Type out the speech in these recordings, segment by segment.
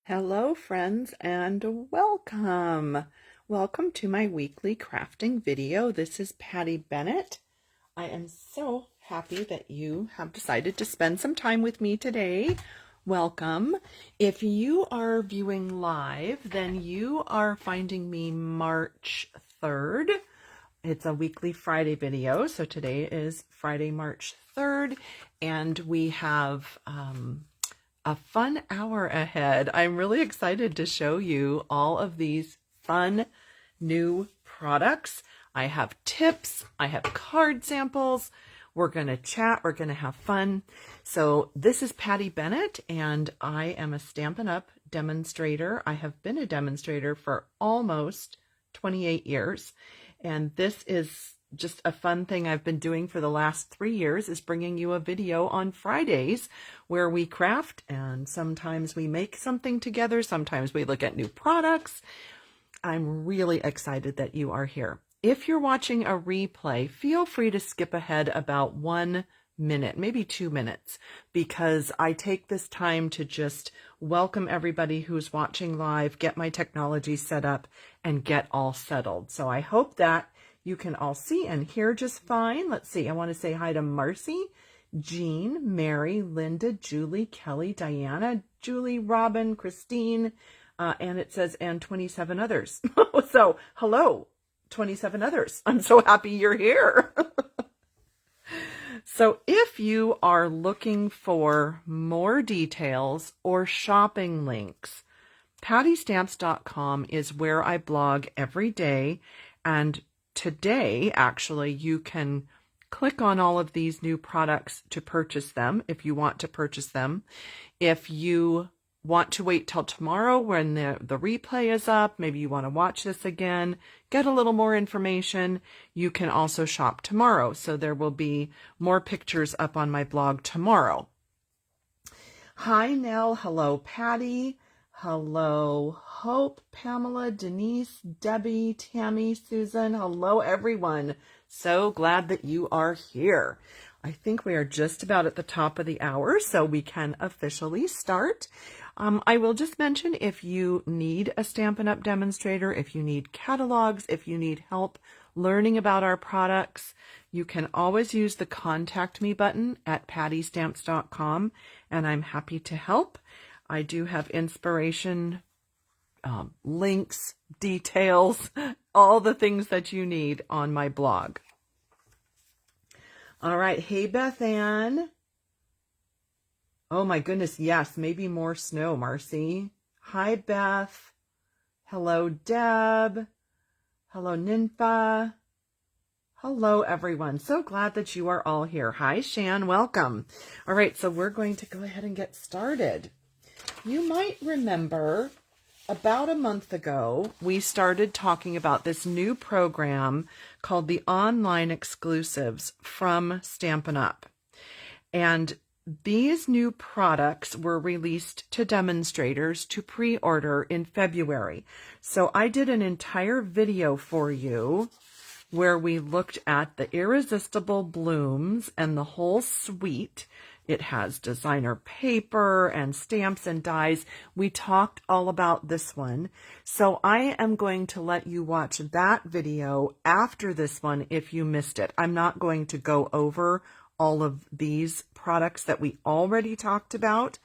Hello friends and welcome. Welcome to my weekly crafting video. This is Patty Bennett. I am so happy that you have decided to spend some time with me today. Welcome. If you are viewing live, then you are finding me March 3rd. It's a weekly Friday video. So today is Friday, March 3rd, and we have a fun hour ahead. I'm really excited to show you all of these fun new products. I have tips, I have card samples. We're going to chat, we're going to have fun. So this is Patty Bennett, and I am a Stampin' Up! Demonstrator. I have been a demonstrator for almost 28 years, and this is just a fun thing I've been doing for the last 3 years, is bringing you a video on Fridays where we craft, and sometimes we make something together, sometimes we look at new products. I'm really excited that you are here. If you're watching a replay, feel free to skip ahead about 1 minute, maybe 2 minutes, because I take this time to just welcome everybody who's watching live, get my technology set up, and get all settled. So I hope that you can all see and hear just fine. Let's see. I want to say hi to Marcy, Jean, Mary, Linda, Julie, Kelly, Diana, Julie, Robin, Christine, and it says, and 27 others. So hello, 27 others. I'm so happy you're here. So if you are looking for more details or shopping links, pattystamps.com is where I blog every day, and today, actually, you can click on all of these new products to purchase them if you want to purchase them. If you want to wait till tomorrow when the replay is up, maybe you want to watch this again, get a little more information, you can also shop tomorrow. So there will be more pictures up on my blog tomorrow. Hi, Nell. Hello, Patty. Hello, Hope, Pamela, Denise, Debbie, Tammy, Susan. Hello, everyone. So glad that you are here. I think we are just about at the top of the hour, so we can officially start. I will just mention, if you need a Stampin' Up! Demonstrator, if you need catalogs, if you need help learning about our products, you can always use the Contact Me button at pattystamps.com, and I'm happy to help. I do have inspiration, links, details, all the things that you need on my blog. All right. Hey, Beth Ann. Oh my goodness. Yes. Maybe more snow, Marcy. Hi, Beth. Hello, Deb. Hello, Ninfa. Hello, everyone. So glad that you are all here. Hi, Shan. Welcome. All right. So we're going to go ahead and get started. You might remember about a month ago, we started talking about this new program called the Online Exclusives from Stampin' Up! And these new products were released to demonstrators to pre-order in February. So I did an entire video for you where we looked at the Irresistible blooms and the whole suite. It has designer paper and stamps and dies. We talked all about this one. So I am going to let you watch that video after this one if you missed it. I'm not going to go over all of these products that we already talked about,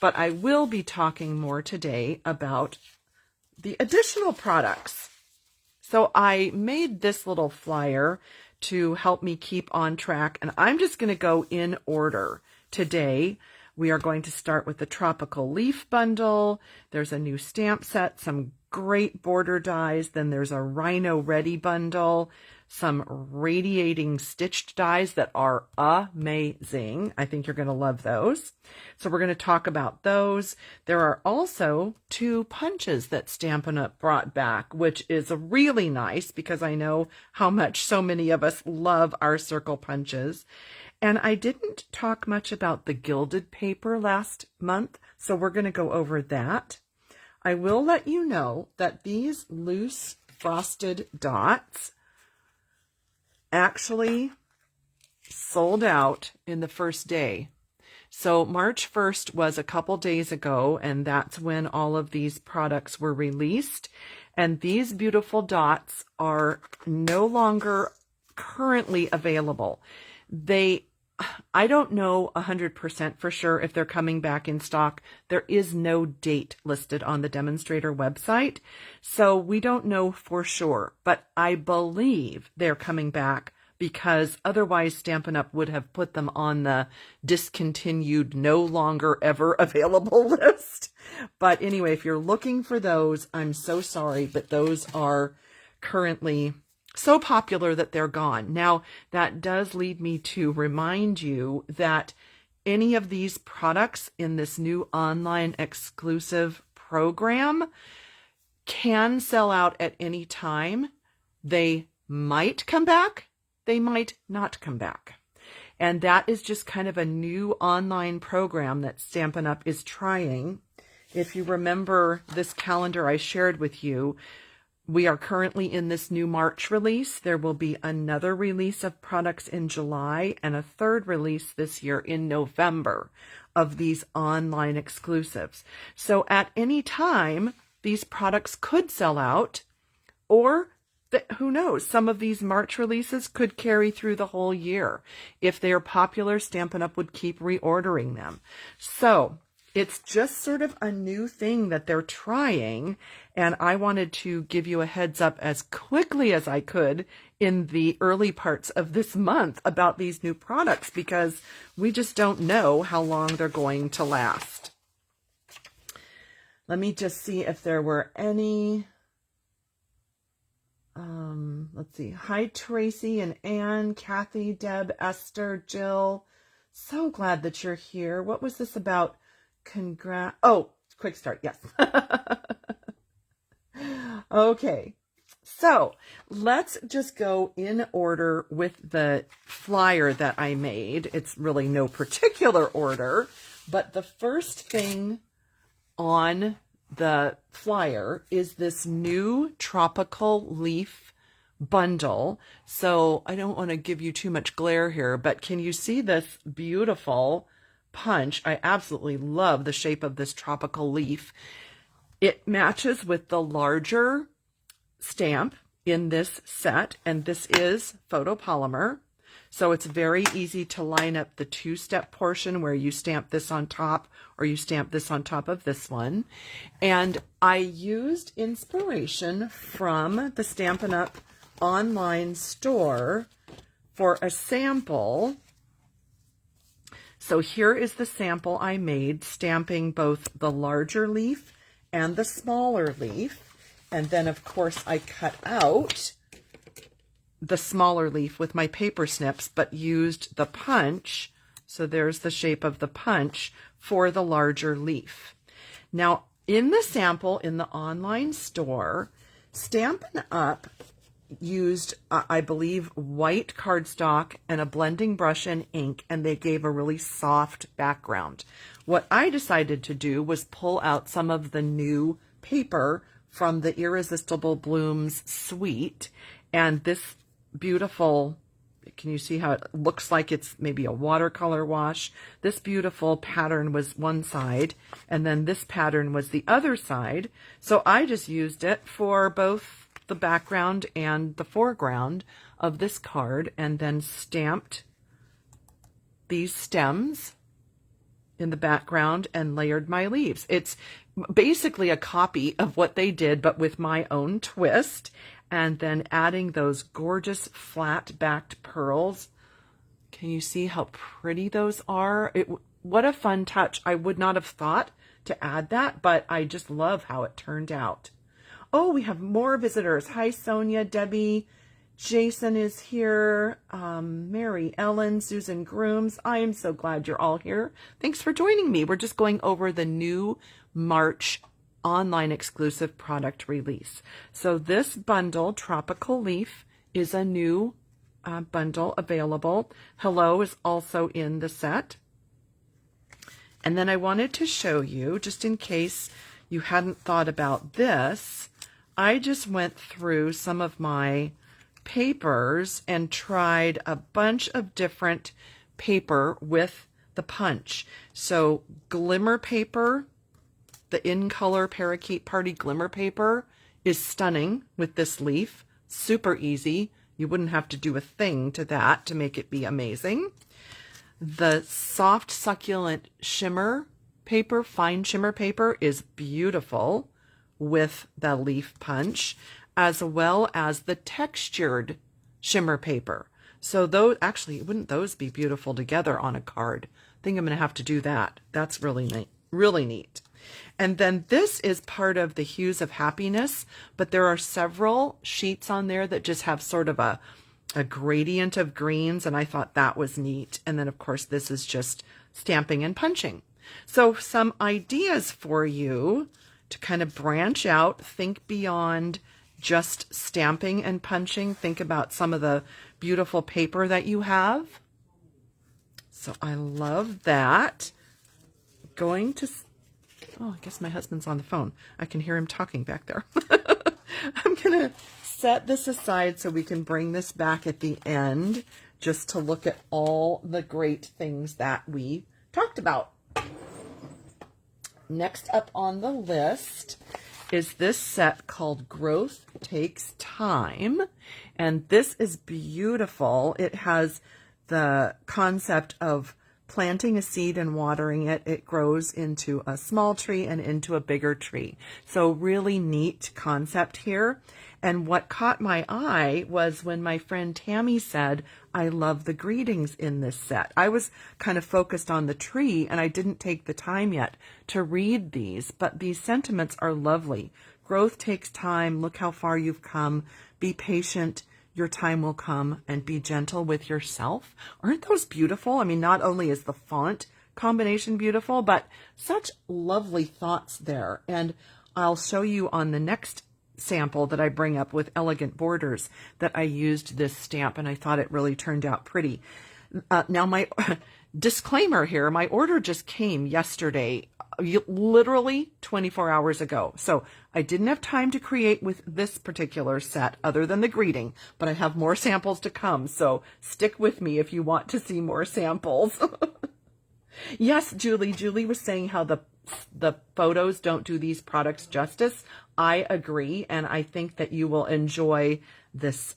but I will be talking more today about the additional products. So I made this little flyer to help me keep on track, and I'm just going to go in order. Today, we are going to start with the Tropical Leaf Bundle. There's a new stamp set, some great border dies. Then there's a Rhino Ready bundle, some Radiating Stitched dies that are amazing. I think you're going to love those. So we're going to talk about those. There are also 2 punches that Stampin' Up! Brought back, which is really nice because I know how much so many of us love our circle punches. And I didn't talk much about the gilded paper last month, so we're going to go over that. I will let you know that these loose frosted dots actually sold out in the first day. So March 1st was a couple days ago, and that's when all of these products were released. And these beautiful dots are no longer currently available. I don't know 100% for sure if they're coming back in stock. There is no date listed on the demonstrator website, so we don't know for sure, but I believe they're coming back because otherwise Stampin' Up! Would have put them on the discontinued, no longer ever available list. But anyway, if you're looking for those, I'm so sorry, but those are currently so popular that they're gone. Now, that does lead me to remind you that any of these products in this new online exclusive program can sell out at any time. They might come back, they might not come back. And that is just kind of a new online program that Stampin' Up! Is trying. If you remember this calendar I shared with you, we are currently in this new March release. There will be another release of products in July and a third release this year in November of these online exclusives. So at any time, these products could sell out, or who knows, some of these March releases could carry through the whole year. If they are popular, Stampin' Up! Would keep reordering them. So it's just sort of a new thing that they're trying, and I wanted to give you a heads up as quickly as I could in the early parts of this month about these new products, because we just don't know how long they're going to last. Let me just see if there were any. Let's see. Hi, Tracy and Anne, Kathy, Deb, Esther, Jill. So glad that you're here. What was this about? Oh, quick start. Yes. Okay. So let's just go in order with the flyer that I made. It's really no particular order, but the first thing on the flyer is this new tropical leaf bundle. So I don't want to give you too much glare here, but can you see this beautiful punch? I absolutely love the shape of this tropical leaf. It matches with the larger stamp in this set, and this is photopolymer. So it's very easy to line up the two-step portion where you stamp this on top or you stamp this on top of this one. And I used inspiration from the Stampin' Up! Online store for a sample. So here is the sample I made, stamping both the larger leaf and the smaller leaf. And then, of course, I cut out the smaller leaf with my paper snips, but used the punch. So there's the shape of the punch for the larger leaf. Now, in the sample in the online store, Stampin' Up! Used, I believe, white cardstock and a blending brush and ink, and they gave a really soft background. What I decided to do was pull out some of the new paper from the Irresistible Blooms suite, and this beautiful, can you see how it looks like it's maybe a watercolor wash? This beautiful pattern was one side, and then this pattern was the other side. So I just used it for both the background and the foreground of this card, and then stamped these stems in the background and layered my leaves. It's basically a copy of what they did, but with my own twist, and then adding those gorgeous flat backed pearls. Can you see how pretty those are? What a fun touch. I would not have thought to add that, but I just love how it turned out. Oh, we have more visitors. Hi, Sonia, Debbie, Jason is here, Mary Ellen, Susan Grooms. I am so glad you're all here. Thanks for joining me. We're just going over the new March online exclusive product release. So this bundle, Tropical Leaf, is a new bundle available. Hello is also in the set. And then I wanted to show you, just in case you hadn't thought about this, I just went through some of my papers and tried a bunch of different paper with the punch. So glimmer paper, the in color parakeet party glimmer paper is stunning with this leaf. Super easy. You wouldn't have to do a thing to that to make it be amazing. The soft succulent shimmer paper, fine shimmer paper, is beautiful with the leaf punch, as well as the textured shimmer paper. So those, actually, wouldn't those be beautiful together on a card? I think I'm going to have to do that. That's really neat. Really neat. And then this is part of the Hues of Happiness, but there are several sheets on there that just have sort of a gradient of greens, and I thought that was neat. And then, of course, this is just stamping and punching. So some ideas for you to kind of branch out, think beyond just stamping and punching. Think about some of the beautiful paper that you have. So I love that. Going to... Oh, I guess my husband's on the phone. I can hear him talking back there. I'm going to set this aside so we can bring this back at the end just to look at all the great things that we talked about. Next up on the list is this set called Growth Takes Time. And this is beautiful. It has the concept of planting a seed and watering it. It grows into a small tree and into a bigger tree. So really neat concept here. And what caught my eye was when my friend Tammy said, I love the greetings in this set. I was kind of focused on the tree and I didn't take the time yet to read these, but these sentiments are lovely. Growth takes time. Look how far you've come. Be patient. Your time will come, and be gentle with yourself. Aren't those beautiful? I mean, not only is the font combination beautiful, but such lovely thoughts there. And I'll show you on the next sample that I bring up with elegant borders that I used this stamp, and I thought it really turned out pretty. Now, my disclaimer here, my order just came yesterday, literally 24 hours ago. So I didn't have time to create with this particular set other than the greeting, but I have more samples to come. So stick with me if you want to see more samples. Yes, Julie. Julie was saying how the photos don't do these products justice. I agree, and I think that you will enjoy this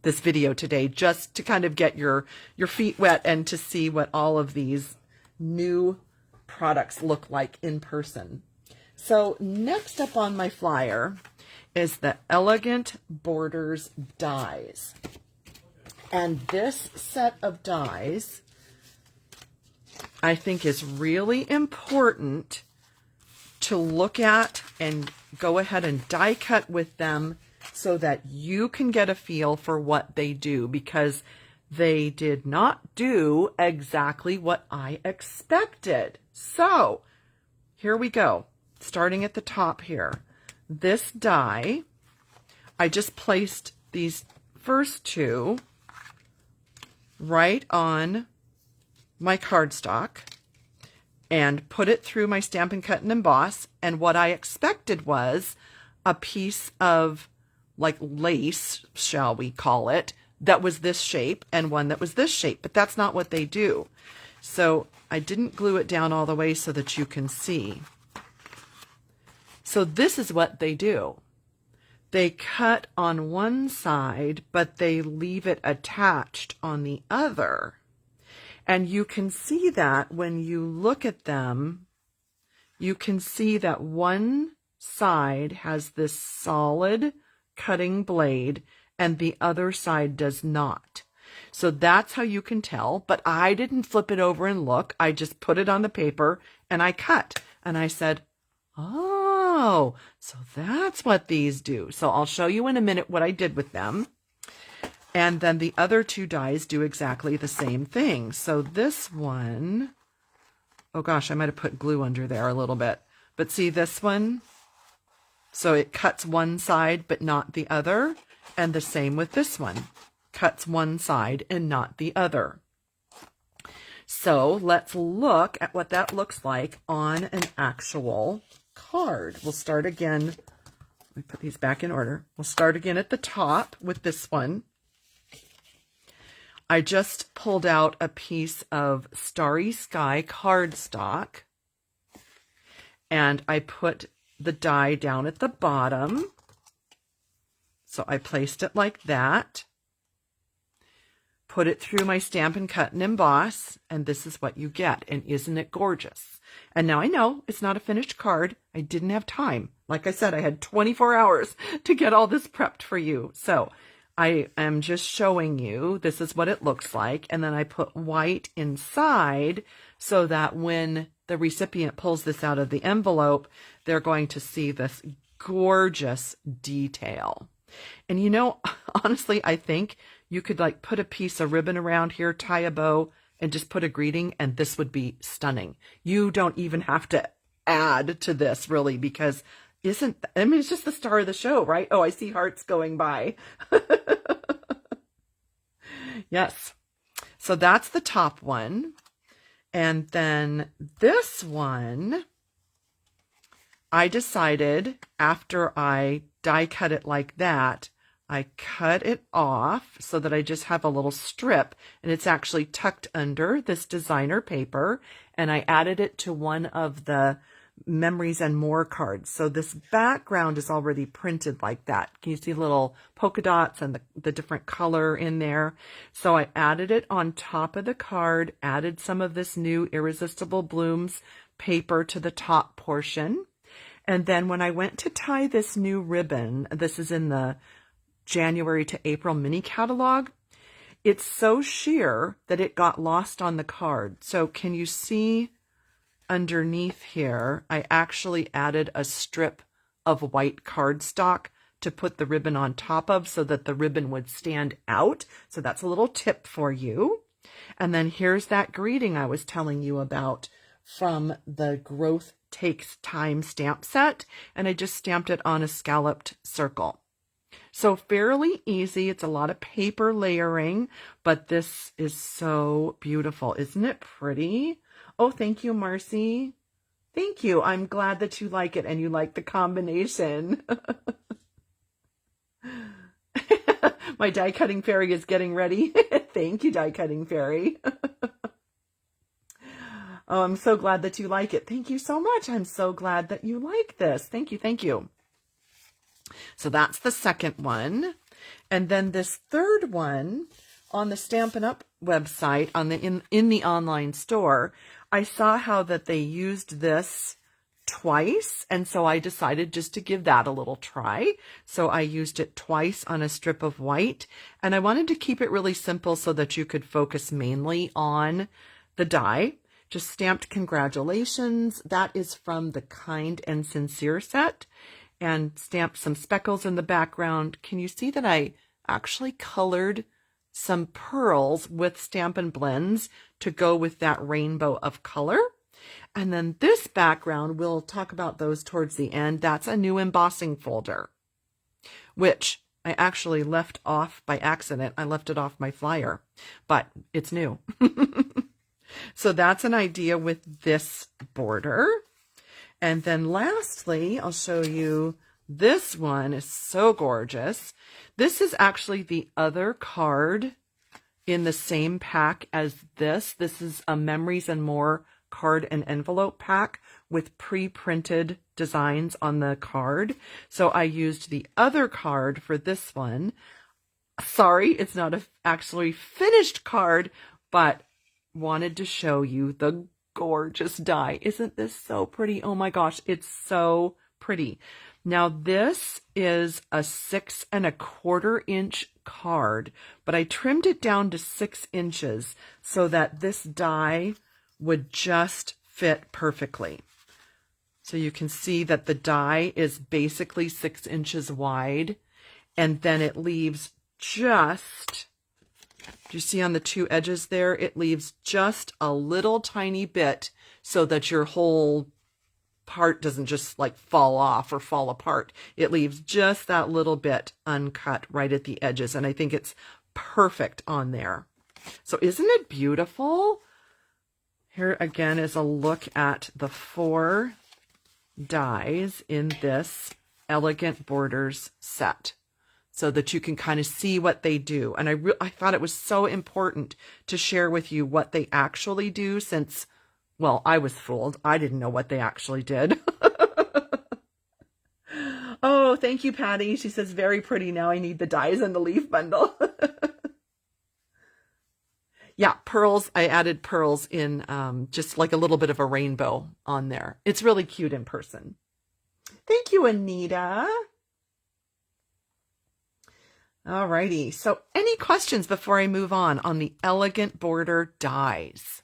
this video today, just to kind of get your feet wet and to see what all of these new products look like in person. So next up on my flyer is the Elegant Borders dies. And this set of dies, I think, is really important to look at and go ahead and die cut with them so that you can get a feel for what they do, because they did not do exactly what I expected. So here we go. Starting at the top here. This die, I just placed these first two right on my cardstock and put it through my Stampin' Cut and Emboss. And what I expected was a piece of like lace, shall we call it, that was this shape and one that was this shape, but that's not what they do. So I didn't glue it down all the way so that you can see. So this is what they do. They cut on one side, but they leave it attached on the other. And you can see that when you look at them, you can see that one side has this solid cutting blade and the other side does not. So that's how you can tell, but I didn't flip it over and look. I just put it on the paper and I cut. And I said, oh, so that's what these do. So I'll show you in a minute what I did with them. And then the other two dies do exactly the same thing. So this one, oh gosh, I might have put glue under there a little bit. But see this one? So it cuts one side but not the other. And the same with this one. Cuts one side and not the other. So let's look at what that looks like on an actual card. We'll start again. Let me put these back in order. We'll start again at the top with this one. I just pulled out a piece of Starry Sky cardstock, and I put the die down at the bottom. So I placed it like that, put it through my Stampin' Cut and Emboss, and this is what you get. And isn't it gorgeous? And now I know it's not a finished card. I didn't have time. Like I said, I had 24 hours to get all this prepped for you. So I am just showing you this is what it looks like. And then I put white inside so that when the recipient pulls this out of the envelope, they're going to see this gorgeous detail. And you know, honestly, I think you could like put a piece of ribbon around here, tie a bow, and just put a greeting, and this would be stunning. You don't even have to add to this really, because I mean, it's just the star of the show, right? Oh, I see hearts going by. Yes. So that's the top one. And then this one, I decided after I die cut it like that, I cut it off so that I just have a little strip, and it's actually tucked under this designer paper, and I added it to one of the Memories and More cards. So this background is already printed like that. Can you see little polka dots and the different color in there? So I added it on top of the card, added some of this new Irresistible Blooms paper to the top portion. And then when I went to tie this new ribbon, this is in the January to April mini catalog, it's so sheer that it got lost on the card. So can you see underneath here, I actually added a strip of white cardstock to put the ribbon on top of so that the ribbon would stand out. So that's a little tip for you. And then here's that greeting I was telling you about from the Growth Takes Time stamp set, and I just stamped it on a scalloped circle. So fairly easy. It's a lot of paper layering, but this is so beautiful. Isn't it pretty? Oh, thank you, Marcy. Thank you. I'm glad that you like it and you like the combination. My die cutting fairy is getting ready. Thank you, die cutting fairy. Oh, I'm so glad that you like it. Thank you so much. I'm so glad that you like this. Thank you. Thank you. So that's the second one. And then this third one on the Stampin' Up website on the in the online store, I saw how that they used this twice, and so I decided just to give that a little try. So I used it twice on a strip of white, and I wanted to keep it really simple so that you could focus mainly on the die. Just stamped congratulations. That is from the Kind and Sincere set, and stamped some speckles in the background. Can you see that I actually colored some pearls with Stampin' Blends to go with that rainbow of color? And then this background, we'll talk about those towards the end. That's a new embossing folder, which I actually left off by accident. I left it off my flyer, but it's new. So that's an idea with this border. And then lastly, I'll show you, this one is so gorgeous. This is actually the other card in the same pack as this. This is a Memories and More card and envelope pack with pre-printed designs on the card. So I used the other card for this one. Sorry, it's not a actually finished card, but wanted to show you the gorgeous die. Isn't this so pretty? Oh my gosh, it's so pretty. Now this is a 6 1/4 inch card, but I trimmed it down to 6 inches so that this die would just fit perfectly. So you can see that the die is basically 6 inches wide, and then it leaves just, do you see on the two edges there? It leaves just a little tiny bit so that your whole part doesn't just like fall off or fall apart. It leaves just that little bit uncut right at the edges, and I think it's perfect on there. So isn't it beautiful? Here again is a look at the 4 dies in this Elegant Borders set. so that you can kind of see what they do. And I thought it was so important to share with you what they actually do since, well, I was fooled. I didn't know what they actually did. Oh, thank you, Patty. She says, very pretty. Now I need the dies and the leaf bundle. Yeah, pearls. I added pearls in just like a little bit of a rainbow on there. It's really cute in person. Thank you, Anita. Alrighty. So any questions before I move on the elegant border dies?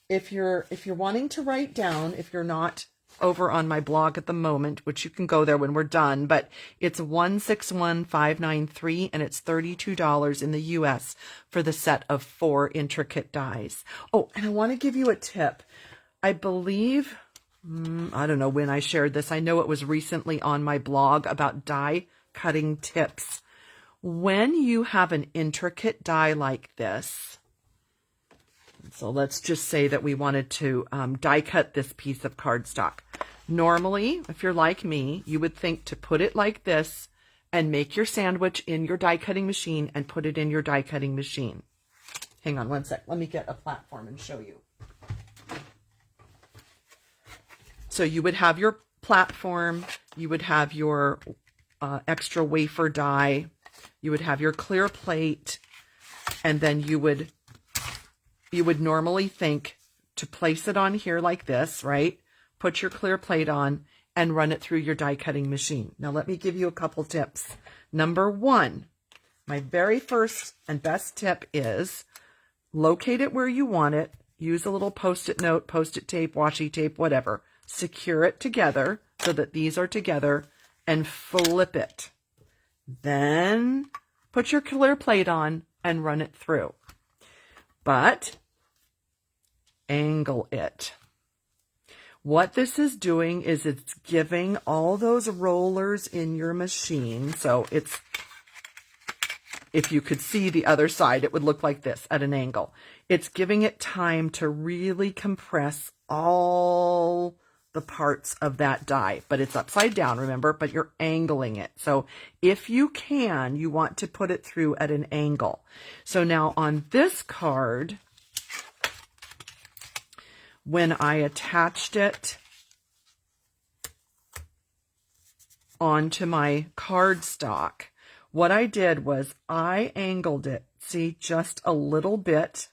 If you're wanting to write down, if you're not over on my blog at the moment, which you can go there when we're done, but it's 161593 and it's $32 in the US for the set of 4 intricate dies. Oh, and I want to give you a tip. I believe, I don't know when I shared this. I know it was recently on my blog about die cutting tips. When you have an intricate die like this, so let's just say that we wanted to die cut this piece of cardstock. Normally, if you're like me, you would think to put it like this and make your sandwich in your die cutting machine and put it in your die cutting machine. Hang on one sec. Let me get a platform and show you. So you would have your platform, you would have your extra wafer die, you would have your clear plate, and then you would normally think to place it on here like this, right? Put your clear plate on and run it through your die cutting machine. Now let me give you a couple tips. Number 1, my very first and best tip is locate it where you want it. Use a little post-it note, post-it tape, washi tape, whatever. Secure it together so that these are together and flip it. Then put your clear plate on and run it through. But angle it. What this is doing is it's giving all those rollers in your machine. So it's, if you could see the other side, it would look like this at an angle. It's giving it time to really compress all the parts of that die, but it's upside down, remember, but you're angling it. So if you can, you want to put it through at an angle. So now on this card, when I attached it onto my cardstock, what I did was I angled it, see, just a little bit,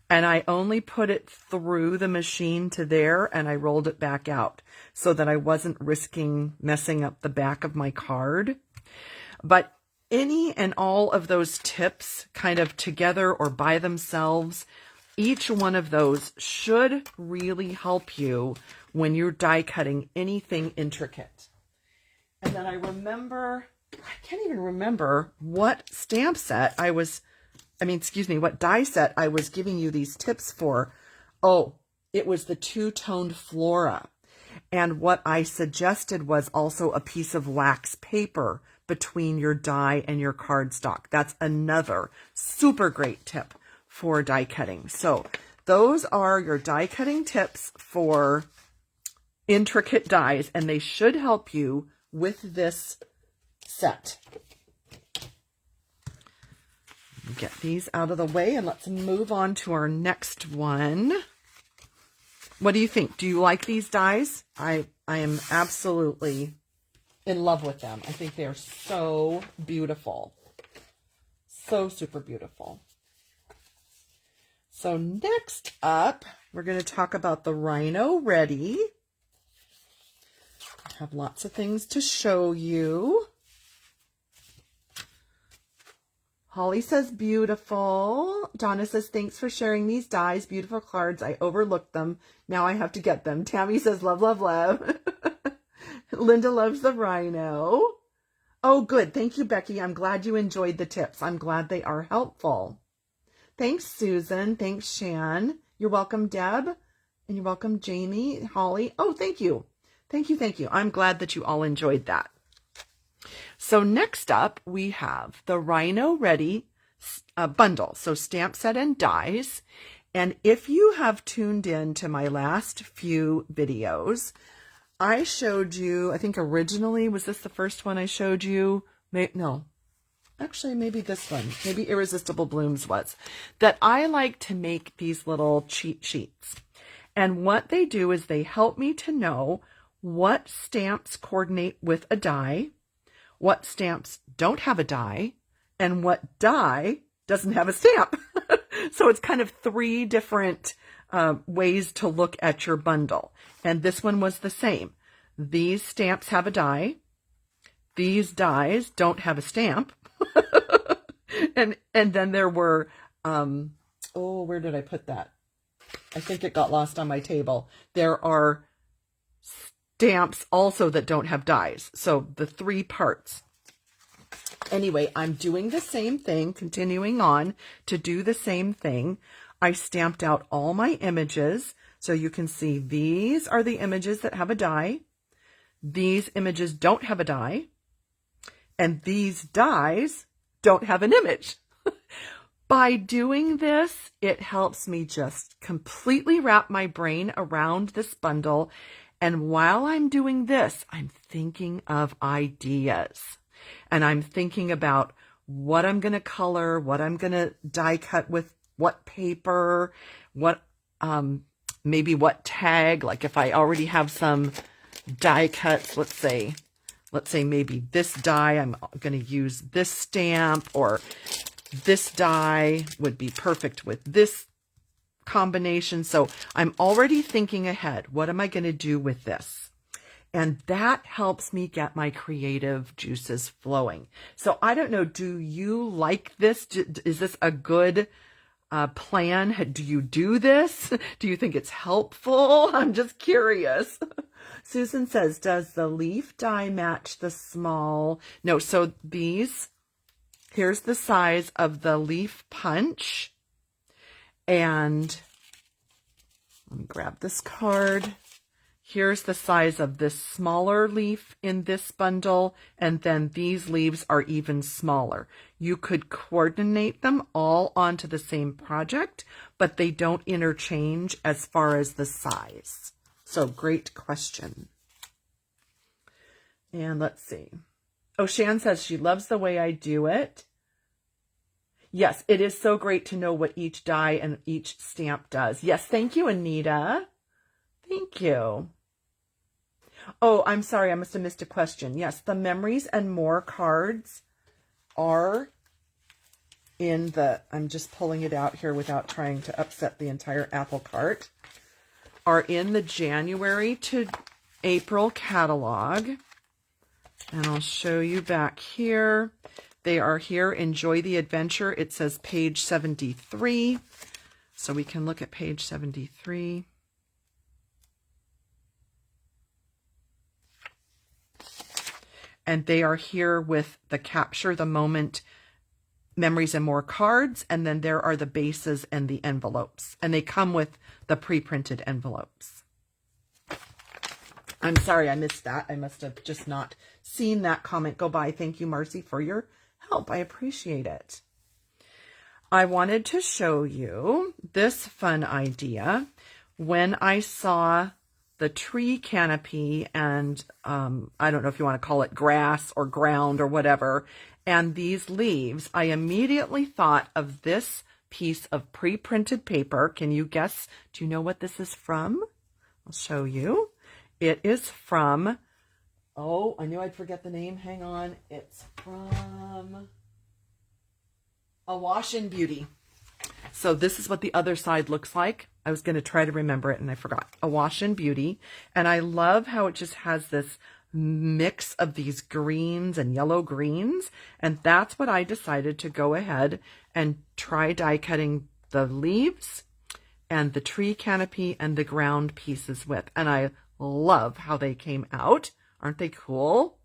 and I only put it through the machine to there, and I rolled it back out so that I wasn't risking messing up the back of my card. But any and all of those tips kind of together or by themselves, each one of those should really help you when you're die cutting anything intricate. And then I can't even remember what stamp set what die set I was giving you these tips for. Oh, it was the two-toned Flora. And what I suggested was also a piece of wax paper between your die and your cardstock. That's another super great tip for die cutting. So those are your die cutting tips for intricate dies, and they should help you with this set. Get these out of the way and let's move on to our next one. What do you think? Do you like these dies? I am absolutely in love with them. I think they are so beautiful. So super beautiful. So next up, we're going to talk about the Rhino Ready. I have lots of things to show you. Holly says beautiful. Donna says thanks for sharing these dies. Beautiful cards. I overlooked them. Now I have to get them. Tammy says love, love, love. Linda loves the Rhino. Oh, good. Thank you, Becky. I'm glad you enjoyed the tips. I'm glad they are helpful. Thanks, Susan. Thanks, Shan. You're welcome, Deb. And you're welcome, Jamie, Holly. Oh, thank you. Thank you, thank you. I'm glad that you all enjoyed that. So next up, we have the Rhino Ready bundle. So stamp set and dies. And if you have tuned in to my last few videos, I showed you, I think originally, was this the first one I showed you? No, actually maybe this one, maybe Irresistible Blooms was, that I like to make these little cheat sheets. And what they do is they help me to know what stamps coordinate with a die, what stamps don't have a die, and what die doesn't have a stamp. So it's kind of 3 different ways to look at your bundle. And this one was the same. These stamps have a die. These dies don't have a stamp. and then there were, where did I put that? I think it got lost on my table. There are stamps also that don't have dies. So the 3 parts. Anyway, I'm doing the same thing, continuing on to do the same thing. I stamped out all my images. So you can see these are the images that have a die. These images don't have a die. And these dies don't have an image. By doing this, it helps me just completely wrap my brain around this bundle. And while I'm doing this, I'm thinking of ideas. And I'm thinking about what I'm going to color, what I'm going to die cut with what paper, what maybe what tag. Like if I already have some die cuts, let's say maybe this die, I'm going to use this stamp, or this die would be perfect with this combination. So I'm already thinking ahead. What am I going to do with this? And that helps me get my creative juices flowing. So I don't know, do you like this? Is this a good plan? Do you do this? Do you think it's helpful? I'm just curious. Susan says, does the leaf die match the small? No, so here's the size of the leaf punch. And let me grab this card. Here's the size of this smaller leaf in this bundle, and then these leaves are even smaller. You could coordinate them all onto the same project, but they don't interchange as far as the size. So great question. And let's see. Oh, Shan says she loves the way I do it. Yes, it is so great to know what each die and each stamp does. Yes, thank you, Anita. Thank you. Oh, I'm sorry, I must have missed a question. Yes, the Memories and More cards are in the, I'm just pulling it out here without trying to upset the entire apple cart, are in the January to April catalog. And I'll show you back here. They are here, Enjoy the Adventure. It says page 73. So we can look at page 73. And they are here with the Capture the Moment Memories and More cards. And then there are the bases and the envelopes. And they come with the pre-printed envelopes. I'm sorry I missed that. I must have just not seen that comment go by. Thank you, Marcy, for your help. I appreciate it. I wanted to show you this fun idea. When I saw the tree canopy and I don't know if you want to call it grass or ground or whatever, and these leaves, I immediately thought of this piece of pre-printed paper. Can you guess? Do you know what this is from? I'll show you. It is from, oh, I knew I'd forget the name. Hang on. It's from Awash in Beauty. So this is what the other side looks like. I was going to try to remember it and I forgot. Awash in Beauty. And I love how it just has this mix of these greens and yellow greens. And that's what I decided to go ahead and try die cutting the leaves and the tree canopy and the ground pieces with. And I love how they came out. Aren't they cool?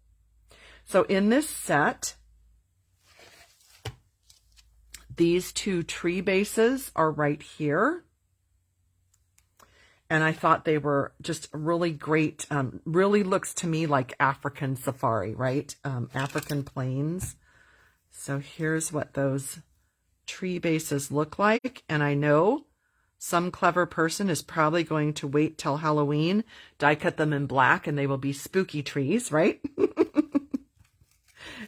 So in this set, these 2 tree bases are right here. And I thought they were just really great. Really looks to me like African safari, right? African plains. So here's what those tree bases look like. And I know Some clever person is probably going to wait till Halloween, die cut them in black, and they will be spooky trees, right?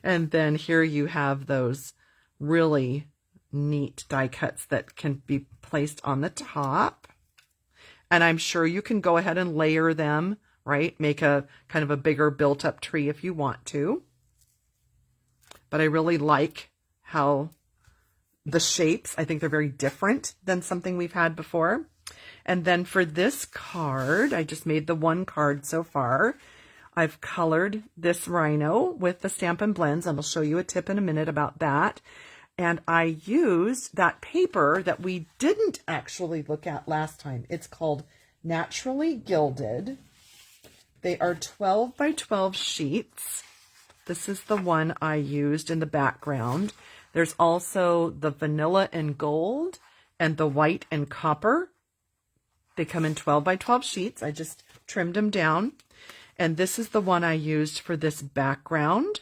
And then here you have those really neat die cuts that can be placed on the top. And I'm sure you can go ahead and layer them, right? Make a kind of a bigger built up tree if you want to. But I really like how the shapes, I think they're very different than something we've had before. And then for this card, I just made the one card so far. I've colored this rhino with the Stampin' Blends, and I'll show you a tip in a minute about that. And I used that paper that we didn't actually look at last time. It's called Naturally Gilded. They are 12 by 12 sheets. This is the one I used in the background. There's also the vanilla and gold and the white and copper. They come in 12 by 12 sheets. I just trimmed them down. And this is the one I used for this background.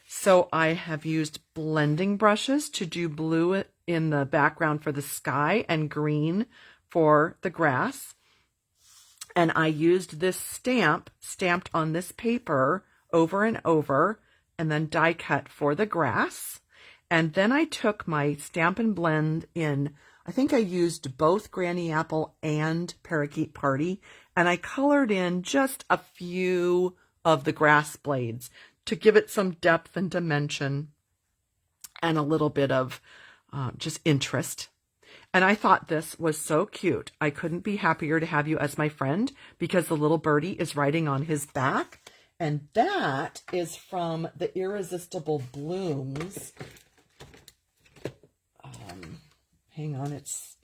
So I have used blending brushes to do blue in the background for the sky and green for the grass. And I used this stamp stamped on this paper over and over, and then die cut for the grass. And then I took my Stampin' Blend in, I think I used both Granny Apple and Parakeet Party, and I colored in just a few of the grass blades to give it some depth and dimension and a little bit of just interest. And I thought this was so cute. I couldn't be happier to have you as my friend because the little birdie is riding on his back. And that is from the Irresistible Blooms. Hang on, it's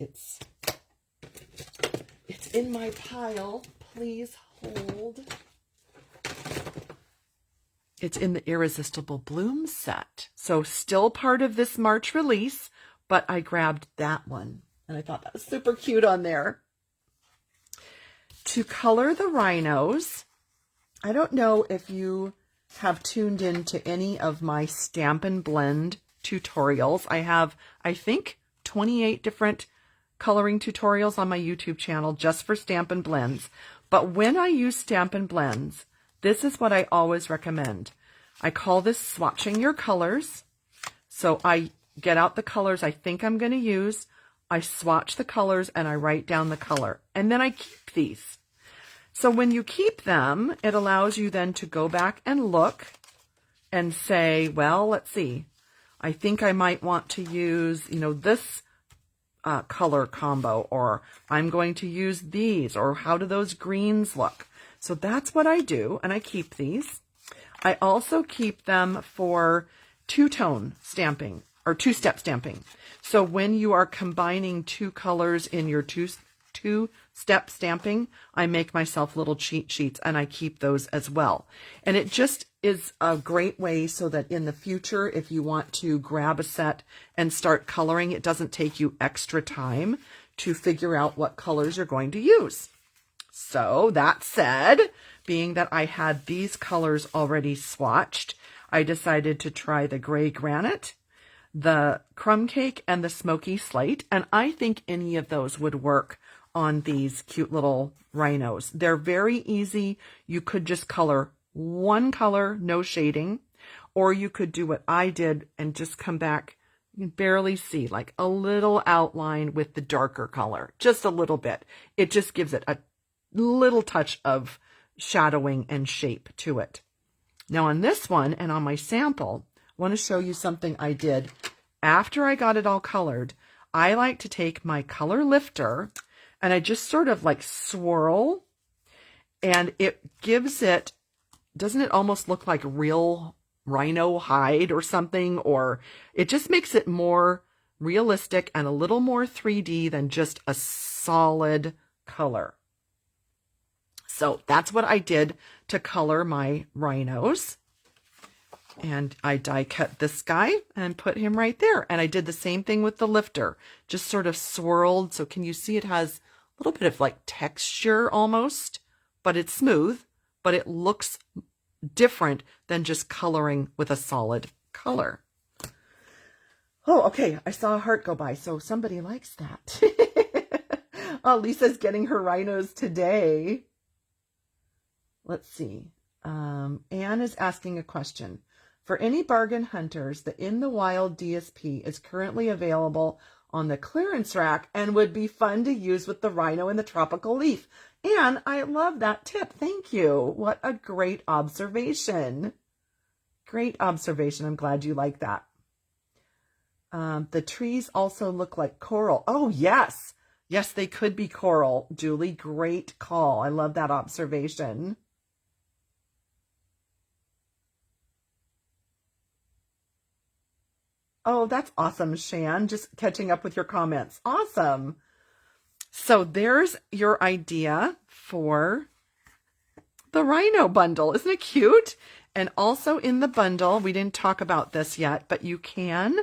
in my pile. Please hold. It's in the Irresistible Blooms set. So still part of this March release, but I grabbed that one. And I thought that was super cute on there. To color the rhinos, I don't know if you have tuned into any of my Stampin' Blend tutorials. I have, I think, 28 different coloring tutorials on my YouTube channel just for Stampin' Blends. But when I use Stampin' Blends, this is what I always recommend. I call this swatching your colors. So I get out the colors I think I'm going to use. I swatch the colors and I write down the color. And then I keep these. So when you keep them, it allows you then to go back and look and say, well, let's see. I think I might want to use, this color combo, or I'm going to use these, or how do those greens look? So that's what I do, and I keep these. I also keep them for two-tone stamping, or two-step stamping. So when you are combining two colors in your two-step stamping, I make myself little cheat sheets, and I keep those as well. And it just is a great way so that in the future, if you want to grab a set and start coloring, it doesn't take you extra time to figure out what colors you're going to use. So that said, being that I had these colors already swatched, I decided to try the gray granite, the crumb cake, and the smoky slate. And I think any of those would work on these cute little rhinos. They're very easy. You could just color one color, no shading, or you could do what I did and just come back, you can barely see, like a little outline with the darker color, just a little bit. It just gives it a little touch of shadowing and shape to it. Now on this one and on my sample, I want to show you something I did after I got it all colored. I like to take my color lifter and I just sort of like swirl, and it gives it, doesn't it almost look like real rhino hide or something? Or it just makes it more realistic and a little more 3D than just a solid color. So that's what I did to color my rhinos. And I die cut this guy and put him right there. And I did the same thing with the lifter, just sort of swirled. So can you see it has a little bit of like texture almost, but it's smooth, but it looks different than just coloring with a solid color. Oh, okay. I saw a heart go by, so somebody likes that. Lisa's getting her rhinos today. Let's see. Anne is asking a question. For any bargain hunters, the In the Wild DSP is currently available on the clearance rack and would be fun to use with the rhino and the tropical leaf. And I love that tip. Thank you. What a great observation. Great observation. I'm glad you like that. The trees also look like coral. Oh, yes. Yes, they could be coral. Julie, great call. I love that observation. Oh, that's awesome, Shan. Just catching up with your comments. Awesome. So there's your idea for the Rhino bundle. Isn't it cute? And also in the bundle, we didn't talk about this yet, but you can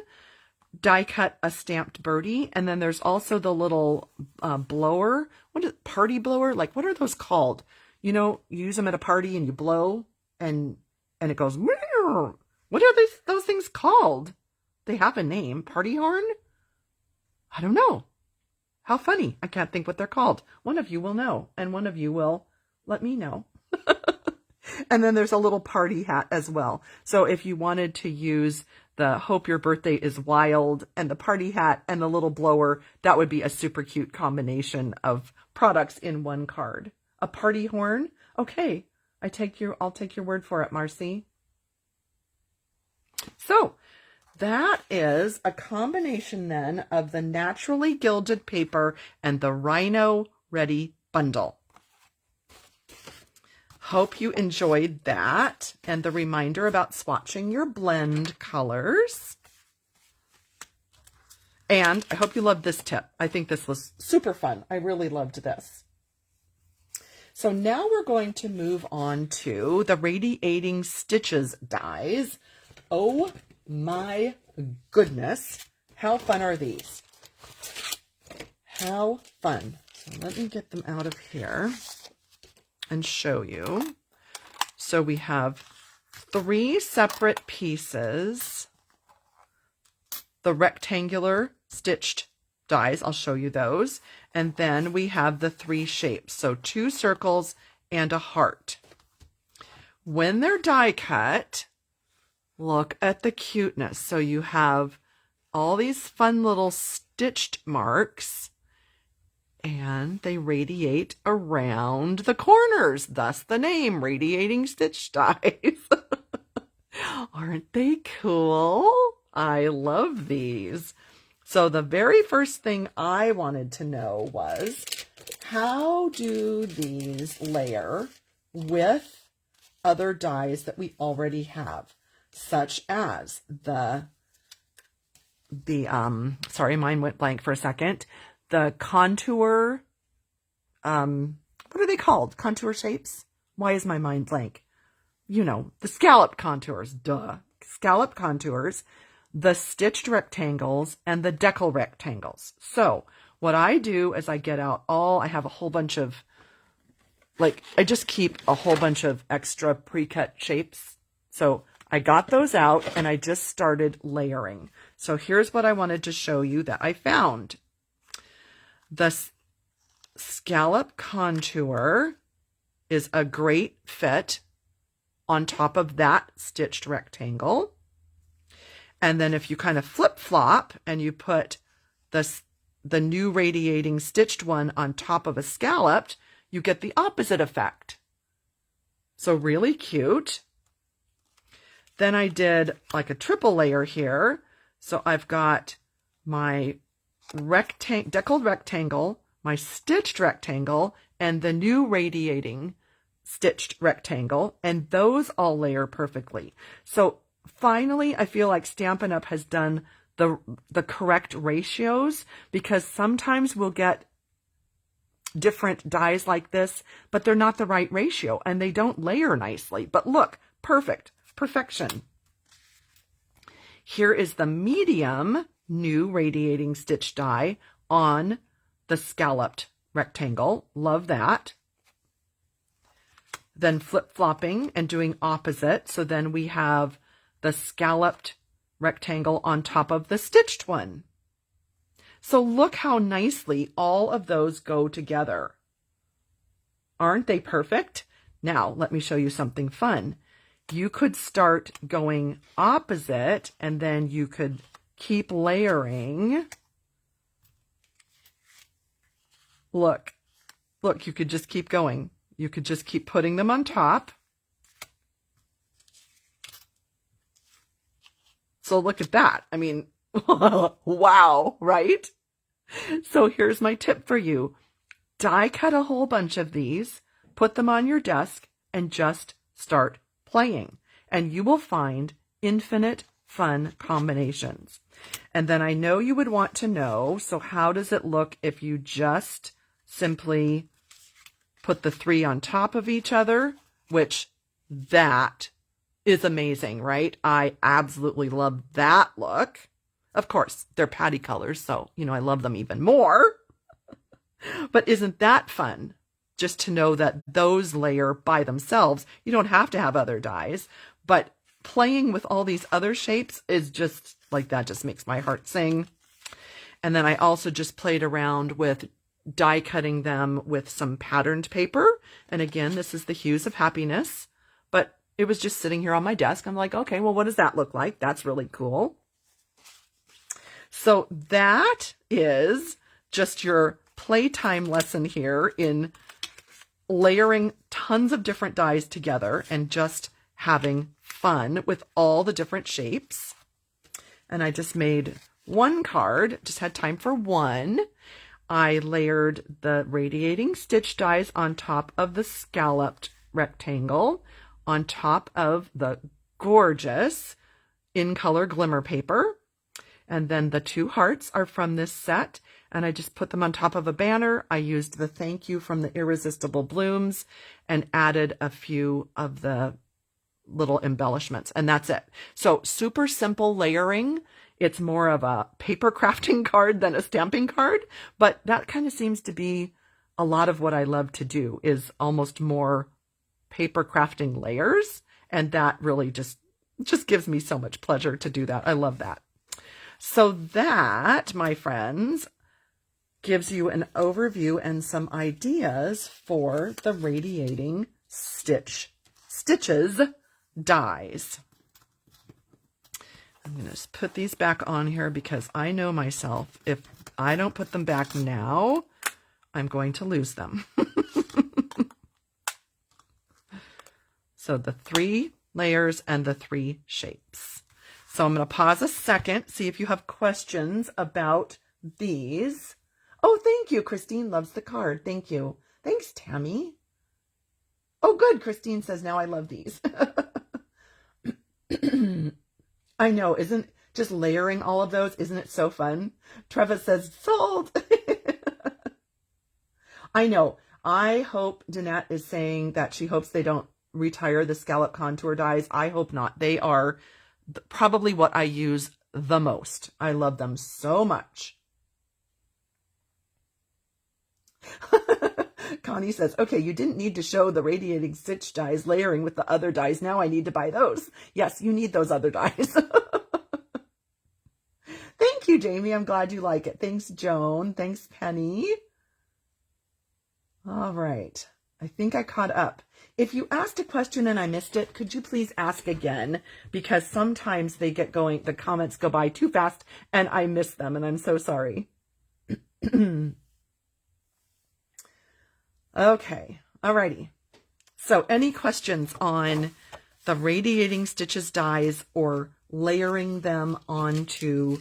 die cut a stamped birdie. And then there's also the little blower. What is it? Party blower? Like, what are those called? You know, you use them at a party and you blow and it goes, what are those things called? They have a name. Party horn? I don't know. How funny. I can't think what they're called. One of you will know, and one of you will let me know. And then there's a little party hat as well. So if you wanted to use the Hope Your Birthday is Wild and the party hat and the little blower, that would be a super cute combination of products in one card. A party horn? Okay. I'll take your word for it, Marcy. So that is a combination then of the naturally gilded paper and the Rhino Ready bundle. Hope you enjoyed that and the reminder about swatching your blend colors. And I hope you loved this tip. I think this was super fun. I really loved this. So now we're going to move on to the Radiating Stitches dies. Oh my goodness. How fun are these? How fun. So let me get them out of here and show you. So we have 3 separate pieces. The rectangular stitched dies, I'll show you those. And then we have the 3 shapes. So 2 circles and a heart. When they're die cut, look at the cuteness. So you have all these fun little stitched marks and they radiate around the corners. Thus the name, Radiating Stitch Dies. Aren't they cool? I love these. So the very first thing I wanted to know was, how do these layer with other dies that we already have? Such as sorry, mine went blank for a second. The contour, what are they called? Contour shapes? Why is my mind blank? You know, the scallop contours, duh. Scallop contours, the stitched rectangles, and the decal rectangles. So what I do is I get out I have a whole bunch of, I just keep a whole bunch of extra pre-cut shapes. So I got those out and I just started layering. So here's what I wanted to show you that I found. The scallop contour is a great fit on top of that stitched rectangle. And then if you kind of flip-flop and you put the new radiating stitched one on top of a scalloped, you get the opposite effect. So really cute. Then I did like a triple layer here. So I've got my deckled rectangle, my stitched rectangle, and the new radiating stitched rectangle, and those all layer perfectly. So finally, I feel like Stampin' Up! Has done the correct ratios, because sometimes we'll get different dies like this, but they're not the right ratio, and they don't layer nicely. But look, perfect. Perfection. Here is the medium new radiating stitch die on the scalloped rectangle. Love that. Then flip-flopping and doing opposite. So then we have the scalloped rectangle on top of the stitched one. So look how nicely all of those go together. Aren't they perfect? Now, let me show you something fun. You could start going opposite, and then you could keep layering. Look, you could just keep going. You could just keep putting them on top. So look at that. I mean, wow, right? So here's my tip for you. Die cut a whole bunch of these, put them on your desk, and just start playing. And you will find infinite fun combinations. And then I know you would want to know, so how does it look if you just simply put the 3 on top of each other, which that is amazing, right? I absolutely love that look. Of course, they're Patty colors, so, I love them even more. But isn't that fun? Just to know that those layer by themselves. You don't have to have other dies, but playing with all these other shapes is just like, that just makes my heart sing. And then I also just played around with die cutting them with some patterned paper. And again, this is the Hues of Happiness, but it was just sitting here on my desk. I'm like, okay, well, what does that look like? That's really cool. So that is just your playtime lesson here in layering tons of different dies together and just having fun with all the different shapes. And I just made one card, just had time for one. I layered the Radiating Stitch dies on top of the scalloped rectangle, on top of the gorgeous In Color Glimmer paper. And then the 2 hearts are from this set, and I just put them on top of a banner. I used the thank you from the Irresistible Blooms and added a few of the little embellishments, and that's it. So super simple layering. It's more of a paper crafting card than a stamping card, but that kind of seems to be a lot of what I love to do, is almost more paper crafting layers, and that really just gives me so much pleasure to do that. I love that. So that, my friends, gives you an overview and some ideas for the Radiating Stitches dies. I'm going to just put these back on here because I know myself. If I don't put them back now, I'm going to lose them. So the 3 layers and the 3 shapes. So I'm going to pause a second, see if you have questions about these. Oh, thank you. Christine loves the card. Thank you. Thanks, Tammy. Oh, good. Christine says, now I love these. I know. Isn't just layering all of those, isn't it so fun? Treva says, sold. I know. I hope Danette is saying that she hopes they don't retire the scallop contour dies. I hope not. They are probably what I use the most. I love them so much. Connie says, okay, you didn't need to show the Radiating Stitch dies layering with the other dies. Now I need to buy those. Yes, you need those other dies. Thank you, Jamie. I'm glad you like it. Thanks, Joan. Thanks, Penny. All right. I think I caught up. If you asked a question and I missed it, could you please ask again? Because sometimes they get going, the comments go by too fast and I miss them, and I'm so sorry. Okay. Alrighty. So any questions on the Radiating Stitches dies or layering them onto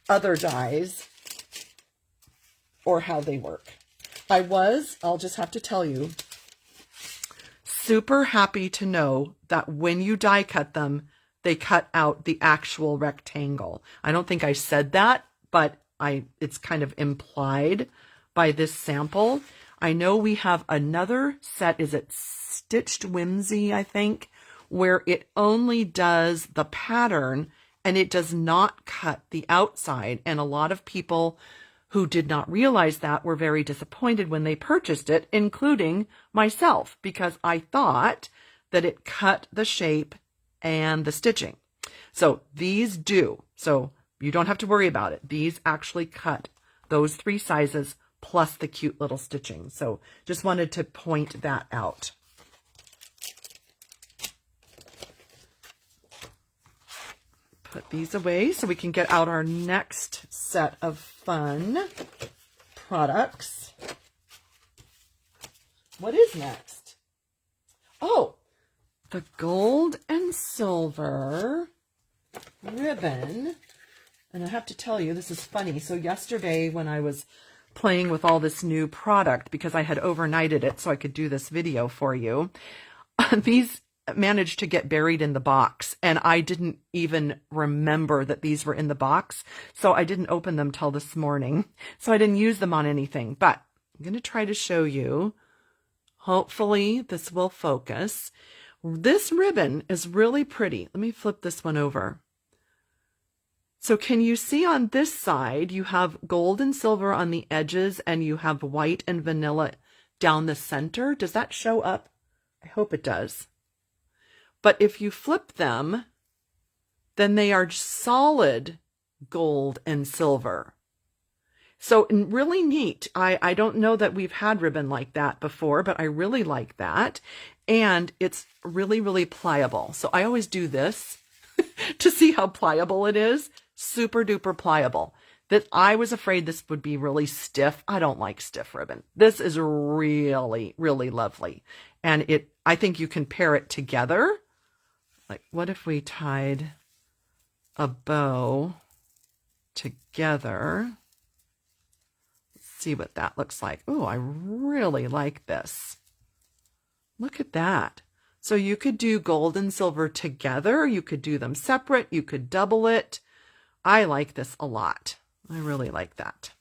other dies or how they work? I'll just have to tell you, super happy to know that when you die cut them, they cut out the actual rectangle. I don't think I said that, but it's kind of implied by this sample. I know we have another set, is it Stitched Whimsy, I think, where it only does the pattern and it does not cut the outside. And a lot of people who did not realize that were very disappointed when they purchased it, including myself, because I thought that it cut the shape and the stitching. So these do. So you don't have to worry about it. These actually cut those 3 sizes plus the cute little stitching. So just wanted to point that out. Put these away so we can get out our next set of fun products. What is next? Oh, the gold and silver ribbon. And I have to tell you, this is funny. So yesterday when I was playing with all this new product, because I had overnighted it so I could do this video for you, these managed to get buried in the box, and I didn't even remember that these were in the box, so I didn't open them till this morning, so I didn't use them on anything. But I'm going to try to show you. Hopefully this will focus. This ribbon is really pretty. Let me flip this one over. So can you see on this side you have gold and silver on the edges, and you have white and vanilla down the center? Does that show up? I hope it does. But if you flip them, then they are solid gold and silver. So really neat. I don't know that we've had ribbon like that before, but I really like that. And it's really, really pliable. So I always do this to see how pliable it is. Super duper pliable. That I was afraid this would be really stiff. I don't like stiff ribbon. This is really, really lovely. And I think you can pair it together. Like, what if we tied a bow together? Let's see what that looks like. Oh, I really like this. Look at that. So you could do gold and silver together. You could do them separate. You could double it. I like this a lot. I really like that.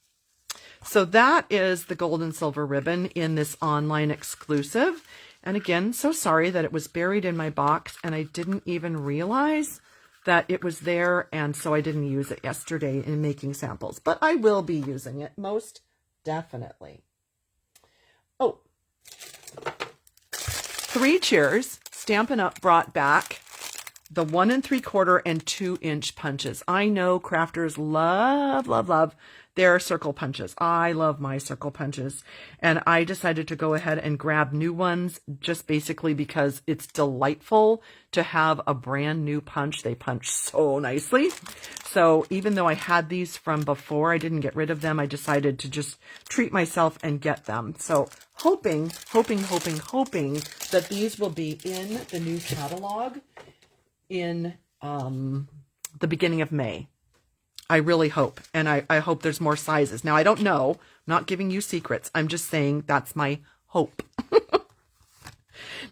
So that is the gold and silver ribbon in this online exclusive. And again, so sorry that it was buried in my box and I didn't even realize that it was there, and so I didn't use it yesterday in making samples. But I will be using it, most definitely. Oh, 3 Cheers. Stampin' Up! Brought back the 1 3/4 and 2-inch punches. I know crafters love, love, love their circle punches. I love my circle punches. And I decided to go ahead and grab new ones just basically because it's delightful to have a brand new punch. They punch so nicely. So even though I had these from before, I didn't get rid of them. I decided to just treat myself and get them. So hoping that these will be in the new catalog in the beginning of May. I really hope. And I hope there's more sizes. Now, I don't know. I'm not giving you secrets. I'm just saying that's my hope.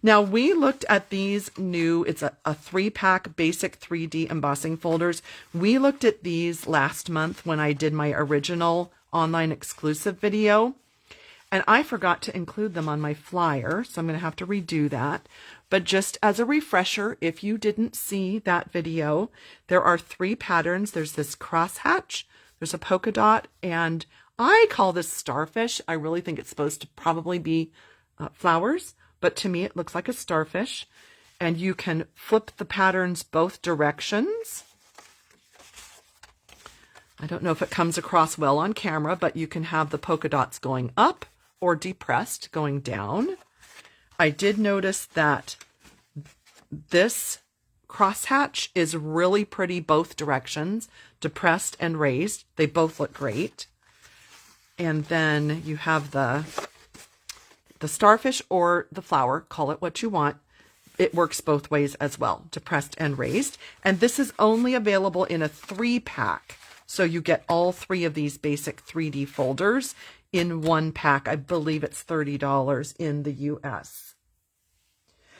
Now, we looked at these new, it's a 3-pack basic 3D embossing folders. We looked at these last month when I did my original online exclusive video. And I forgot to include them on my flyer, so I'm going to have to redo that. But just as a refresher, if you didn't see that video, there are 3 patterns. There's this crosshatch, there's a polka dot, and I call this starfish. I really think it's supposed to probably be flowers, but to me it looks like a starfish. And you can flip the patterns both directions. I don't know if it comes across well on camera, but you can have the polka dots going up or depressed going down. I did notice that this crosshatch is really pretty both directions, depressed and raised. They both look great. And then you have the starfish or the flower, call it what you want. It works both ways as well, depressed and raised. And this is only available in a 3-pack. So you get all 3 of these basic 3D folders in 1 pack. I believe it's $30 in the US.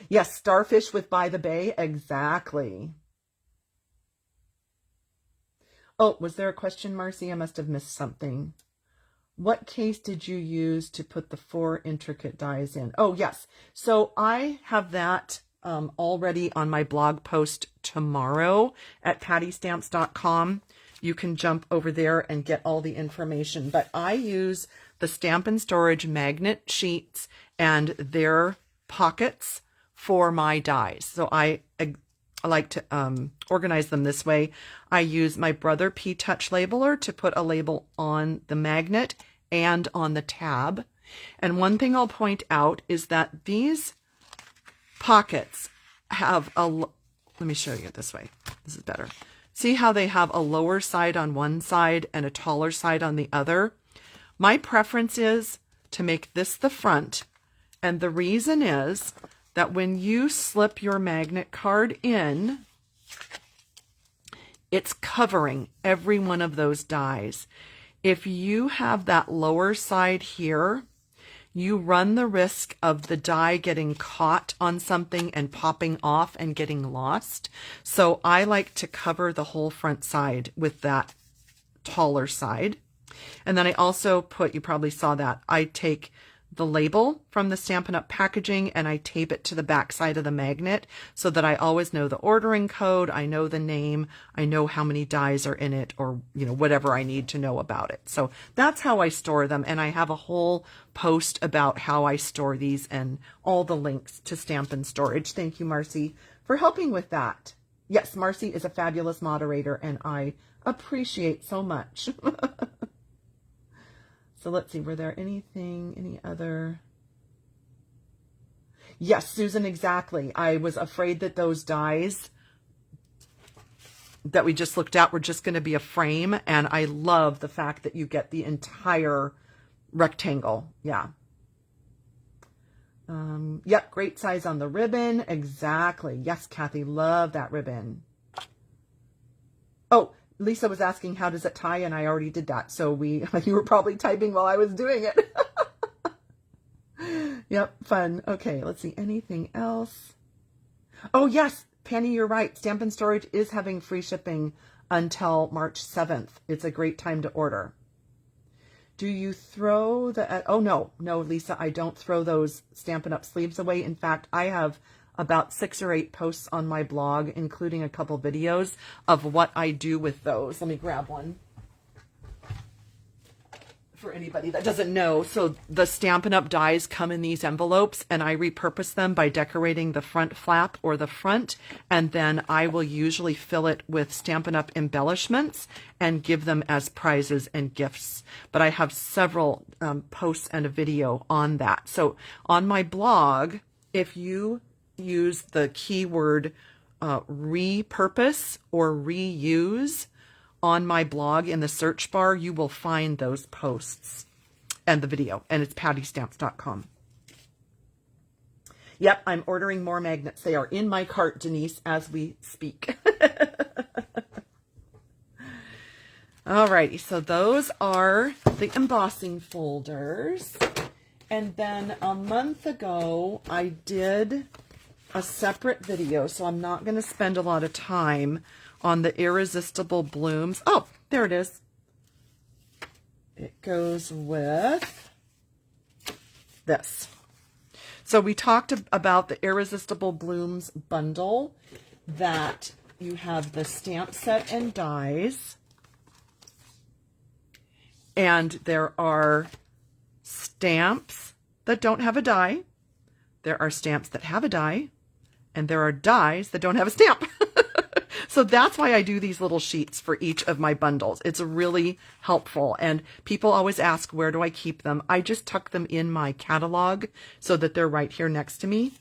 Yes, starfish with By the Bay. Exactly. Oh, was there a question, Marcy? I must have missed something. What case did you use to put the 4 intricate dies in? Oh, yes. So I have that already on my blog post tomorrow at pattystamps.com. You can jump over there and get all the information. But I use the Stampin' Storage magnet sheets and their pockets for my dies. So I I like to organize them this way. I use my Brother P-Touch labeler to put a label on the magnet and on the tab. And one thing I'll point out is that these pockets have a, let me show you it this way. This is better. See how they have a lower side on one side and a taller side on the other? My preference is to make this the front. And the reason is that when you slip your magnet card in, it's covering every one of those dies. If you have that lower side here, you run the risk of the die getting caught on something and popping off and getting lost. So I like to cover the whole front side with that taller side. And then I also put, you probably saw that, I take the label from the Stampin' Up! Packaging and I tape it to the back side of the magnet so that I always know the ordering code, I know the name, I know how many dies are in it, or whatever I need to know about it. So that's how I store them, and I have a whole post about how I store these and all the links to Stampin' Storage. Thank you, Marcy, for helping with that. Yes, Marcy is a fabulous moderator and I appreciate so much. So let's see, were there any other? Yes, Susan, exactly. I was afraid that those dies that we just looked at were just going to be a frame, and I love the fact that you get the entire rectangle. Yeah. Yep, great size on the ribbon. Exactly. Yes, Kathy, love that ribbon. Oh, Lisa was asking, how does it tie? And I already did that. So you were probably typing while I was doing it. Yep, fun. Okay, let's see. Anything else? Oh, yes, Penny, you're right. Stampin' Storage is having free shipping until March 7th. It's a great time to order. Do you throw the... Oh, no, Lisa, I don't throw those Stampin' Up! Sleeves away. In fact, I have about 6 or 8 posts on my blog, including a couple videos of what I do with those. Let me grab one for anybody that doesn't know. So the Stampin' Up! Dies come in these envelopes, and I repurpose them by decorating the front flap or the front, and then I will usually fill it with Stampin' Up! Embellishments and give them as prizes and gifts. But I have several posts and a video on that. So on my blog, if you use the keyword repurpose or reuse on my blog in the search bar, you will find those posts and the video, and it's pattystamps.com. Yep, I'm ordering more magnets. They are in my cart, Denise, as we speak. Alrighty, so those are the embossing folders. And then a month ago, I did a separate video, so I'm not going to spend a lot of time on the Irresistible blooms. Oh, there it is. It goes with this. So we talked about the Irresistible Blooms bundle, that you have the stamp set and dies, and there are stamps that don't have a die, there are stamps that have a die, and there are dies that don't have a stamp. So that's why I do these little sheets for each of my bundles. It's really helpful. And people always ask, where do I keep them? I just tuck them in my catalog so that they're right here next to me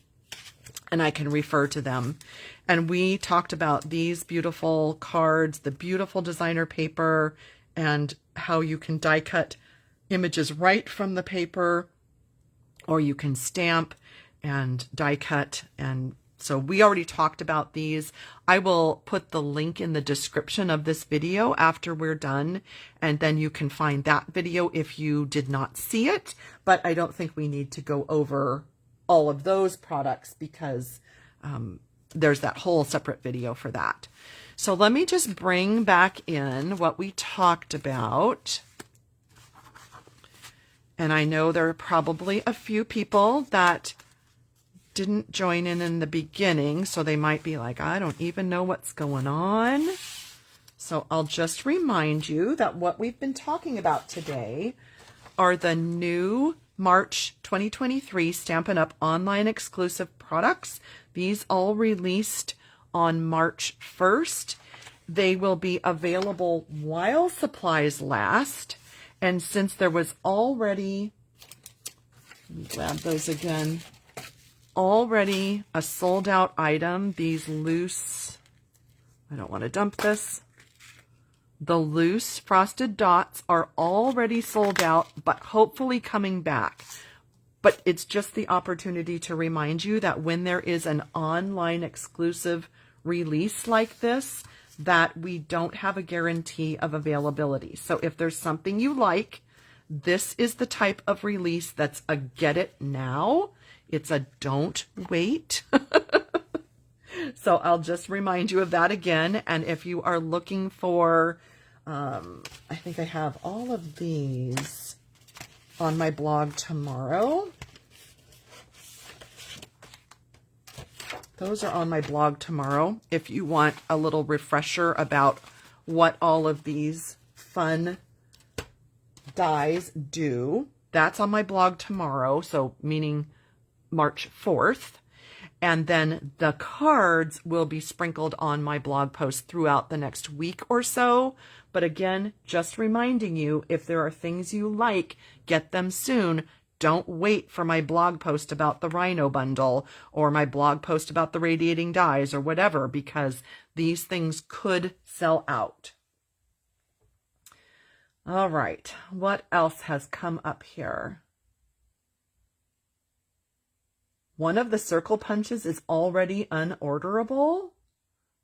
and I can refer to them. And we talked about these beautiful cards, the beautiful designer paper, and how you can die cut images right from the paper, or you can stamp and die cut. And so we already talked about these. I will put the link in the description of this video after we're done, and then you can find that video if you did not see it. But I don't think we need to go over all of those products because there's that whole separate video for that. So let me just bring back in what we talked about. And I know there are probably a few people that didn't join in the beginning, so they might be like, I don't even know what's going on. So I'll just remind you that what we've been talking about today are the new March 2023 Stampin' Up! Online exclusive products. These all released on March 1st. They will be available while supplies last. And since there was already, let me grab those again, already a sold out item, these loose, I don't want to dump this. The loose frosted dots are already sold out, but hopefully coming back. But it's just the opportunity to remind you that when there is an online exclusive release like this, that we don't have a guarantee of availability. So if there's something you like, this is the type of release that's a get it now. It's a don't wait. So I'll just remind you of that again. And if you are looking for, I think I have all of these on my blog tomorrow. Those are on my blog tomorrow. If you want a little refresher about what all of these fun dies do, that's on my blog tomorrow. So meaning March 4th. And then the cards will be sprinkled on my blog post throughout the next week or so. But again, just reminding you, if there are things you like, get them soon. Don't wait for my blog post about the Rhino bundle or my blog post about the radiating dies or whatever, because these things could sell out. All right, what else has come up here? One of the circle punches is already unorderable.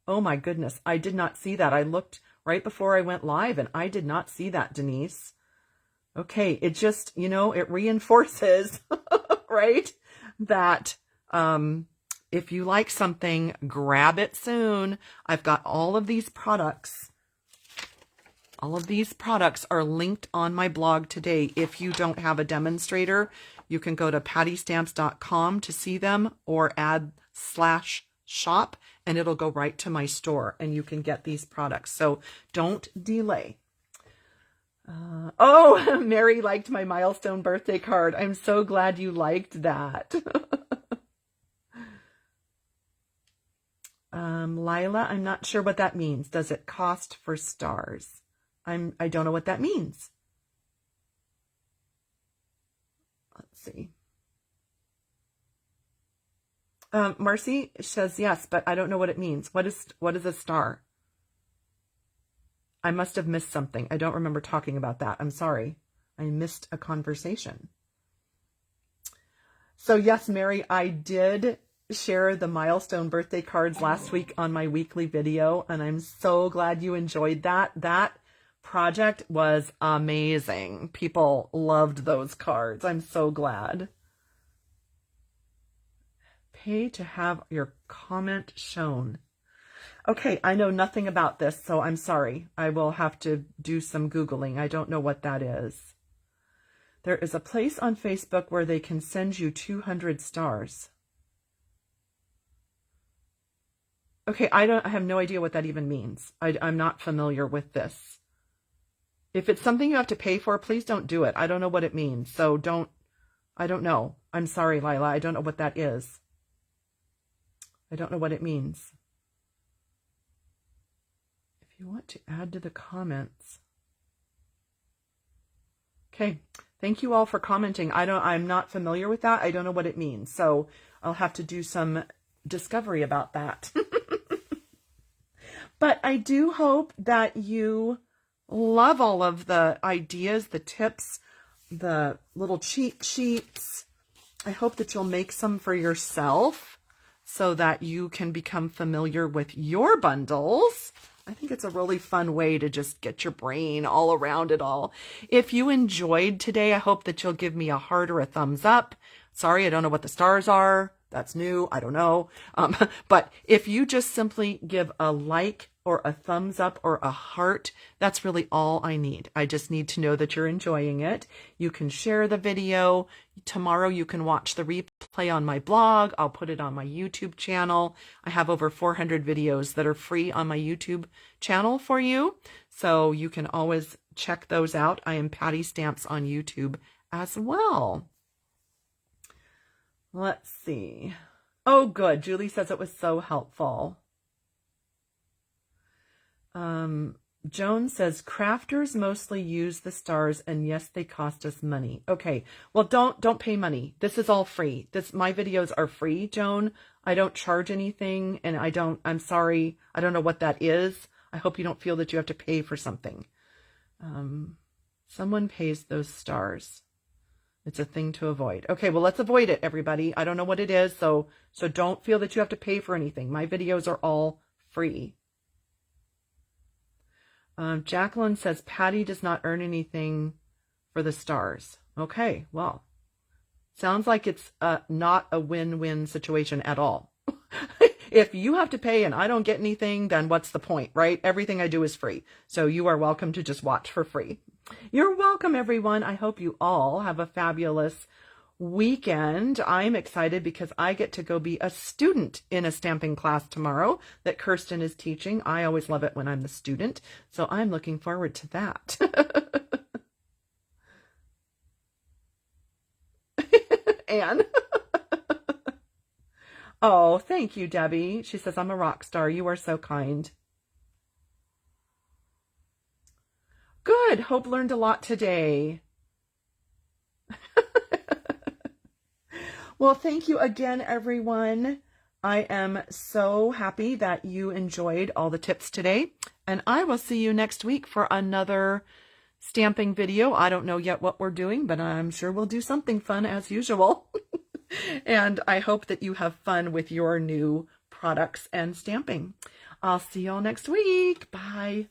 Oh my goodness, I did not see that. I looked right before I went live and I did not see that, Denise. Okay, it just, you know, it reinforces, right, that if you like something, grab it soon. I've got all of these products. All of these products are linked on my blog today. If you don't have a demonstrator, you can go to pattystamps.com to see them or add /shop and it'll go right to my store and you can get these products. So don't delay. Oh, Mary liked my milestone birthday card. I'm so glad you liked that. Lila, I'm not sure what that means. Does it cost for stars? I don't know what that means. Let's see. Marcy says yes, but I don't know what it means. What is a star? I must have missed something. I don't remember talking about that. I'm sorry. I missed a conversation. So yes, Mary, I did share the milestone birthday cards last week on my weekly video, and I'm so glad you enjoyed that. That project was amazing. People loved those cards. I'm so glad. Pay to have your comment shown. Okay, I know nothing about this, so I'm sorry. I will have to do some Googling. I don't know what that is. There is a place on Facebook where they can send you 200 stars. Okay, I have no idea what that even means. I'm not familiar with this. If it's something you have to pay for, please don't do it. I don't know what it means, so I don't know. I'm sorry, Lila. I don't know what that is. I don't know what it means. If you want to add to the comments. Okay, thank you all for commenting. I'm not familiar with that. I don't know what it means, so I'll have to do some discovery about that. But I do hope that you love all of the ideas, the tips, the little cheat sheets. I hope that you'll make some for yourself so that you can become familiar with your bundles. I think it's a really fun way to just get your brain all around it all. If you enjoyed today, I hope that you'll give me a heart or a thumbs up. Sorry, I don't know what the stars are. That's new. I don't know. But if you just simply give a like or a thumbs up or a heart, that's really all I need. I just need to know that you're enjoying it. You can share the video. Tomorrow you can watch the replay on my blog. I'll put it on my YouTube channel. I have over 400 videos that are free on my YouTube channel for you. So you can always check those out. I am Patty Stamps on YouTube as well. Let's see. Oh, good. Julie says it was so helpful. Joan says, crafters mostly use the stars, and yes, they cost us money. Okay, well, don't pay money. This is all free. My videos are free, Joan. I don't charge anything, and I'm sorry, I don't know what that is. I hope you don't feel that you have to pay for something. Someone pays those stars. It's a thing to avoid. Okay, well, let's avoid it, everybody. I don't know what it is, so don't feel that you have to pay for anything. My videos are all free. Jacqueline says, Patty does not earn anything for the stars. Okay, well, sounds like it's not a win-win situation at all. If you have to pay and I don't get anything, then what's the point, right? Everything I do is free. So you are welcome to just watch for free. You're welcome, everyone. I hope you all have a fabulous weekend. I'm excited because I get to go be a student in a stamping class tomorrow that Kirsten is teaching. I always love it when I'm the student, so I'm looking forward to that. Anne. Oh, thank you, Debbie. She says, I'm a rock star. You are so kind. Good. Hope learned a lot today. Well, thank you again, everyone. I am so happy that you enjoyed all the tips today, and I will see you next week for another stamping video. I don't know yet what we're doing, but I'm sure we'll do something fun as usual. And I hope that you have fun with your new products and stamping. I'll see you all next week. Bye.